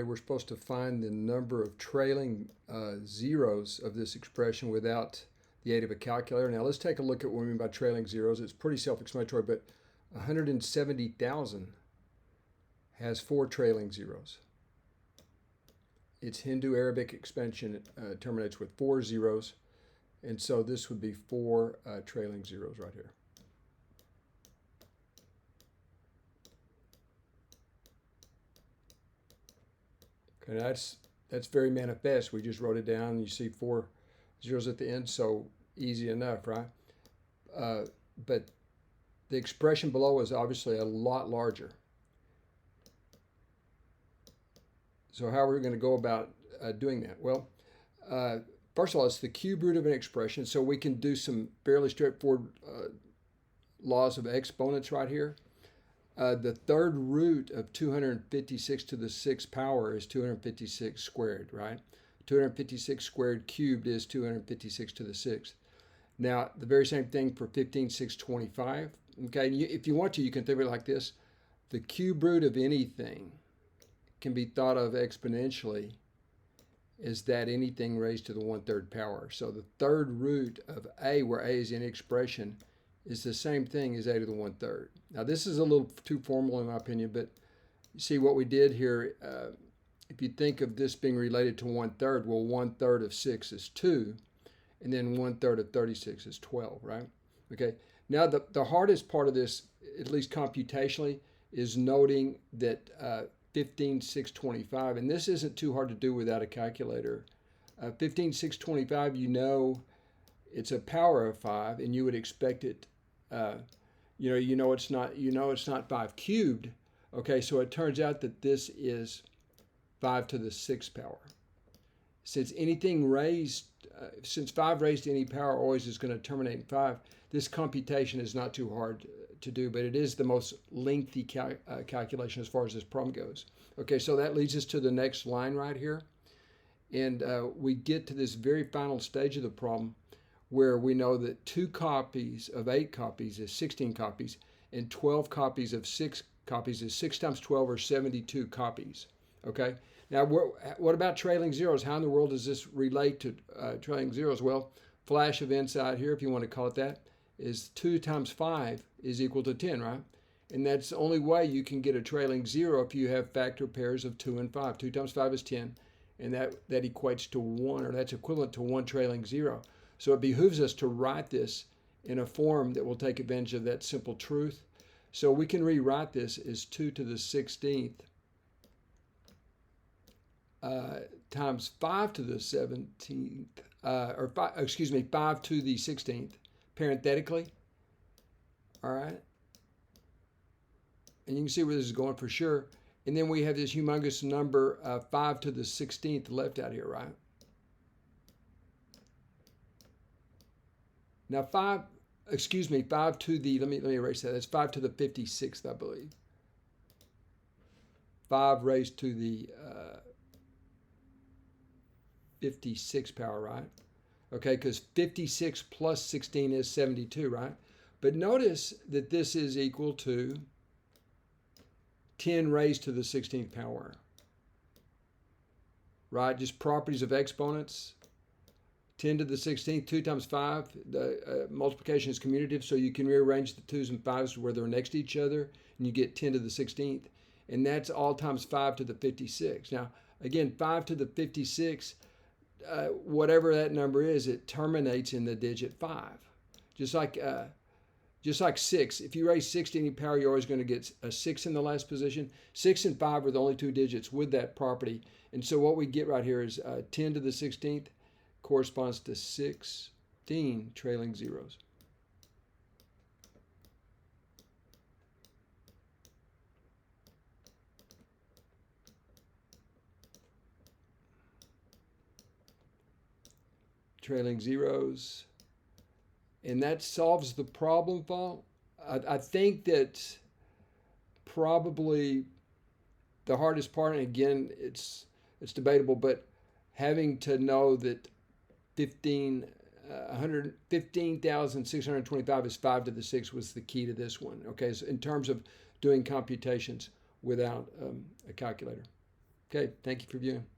We're supposed to find the number of trailing zeros of this expression without the aid of a calculator. Now let's take a look at what we mean by trailing zeros. It's pretty self-explanatory, but 170,000 has 4 trailing zeros. Its Hindu-Arabic expansion terminates with 4 zeros, and so this would be 4 trailing zeros right here. Okay, that's very manifest. We just wrote it down. You see 4 zeros at the end, so easy enough, right? But the expression below is obviously a lot larger. So how are we going to go about doing that? Well, first of all, it's the cube root of an expression, so we can do some fairly straightforward laws of exponents right here. The third root of 256 to the 6th power is 256 squared, right? 256 squared cubed is 256 to the 6th. Now, the very same thing for 15,625. Okay, if you want to, you can think of it like this. The cube root of anything can be thought of exponentially as that anything raised to the 1/3 power. So the third root of a, where a is any expression, is the same thing as a to the 1/3. Now this is a little too formal in my opinion, but you see what we did here, if you think of this being related to 1/3, well 1/3 of 6 is 2, and then 1/3 of 36 is 12, right? Okay, now the hardest part of this, at least computationally, is noting that 15,625, and this isn't too hard to do without a calculator. 15,625, you know it's a power of 5, and you would expect it, you know it's not 5 cubed. Okay, so it turns out that this is 5 to the 6th power. Since anything raised, since 5 raised to any power always is going to terminate in 5, this computation is not too hard to do, but it is the most lengthy calculation as far as this problem goes. Okay, so that leads us to the next line right here. And we get to this very final stage of the problem where we know that 2 copies of 8 copies is 16 copies, and 12 copies of 6 copies is 6 times 12 or 72 copies. Okay, now what about trailing zeros? How in the world does this relate to trailing zeros? Well, flash of insight here, if you want to call it that, is 2 times 5 is equal to 10, right? And that's the only way you can get a trailing zero if you have factor pairs of 2 and 5. 2 times 5 is 10, and that equates to 1, or that's equivalent to 1 trailing zero. So it behooves us to write this in a form that will take advantage of that simple truth. So we can rewrite this as 2 to the 16th times 5 to the 17th, 5 to the 16th, parenthetically. All right. And you can see where this is going for sure. And then we have this humongous number 5 to the 16th left out here, right? Now 5 to the, let me erase that. That's 5 to the 56th, I believe. 5 raised to the 56th power, right? Okay, because 56 plus 16 is 72, right? But notice that this is equal to 10 raised to the 16th power, right? Just properties of exponents. 10 to the 16th, 2 times 5, the multiplication is commutative, so you can rearrange the 2's and 5's where they're next to each other, and you get 10 to the 16th. And that's all times 5 to the 56. Now, again, 5 to the 56, whatever that number is, it terminates in the digit 5. Just like 6. If you raise 6 to any power, you're always going to get a 6 in the last position. 6 and 5 are the only 2 digits with that property. And so what we get right here is 10 to the 16th corresponds to 16 trailing zeros. Trailing zeros. And that solves the problem, Paul. I think that probably the hardest part, and again, it's debatable, but having to know that 15,625 is 5 to the 6 was the key to this one. Okay, so in terms of doing computations without a calculator. Okay, thank you for viewing.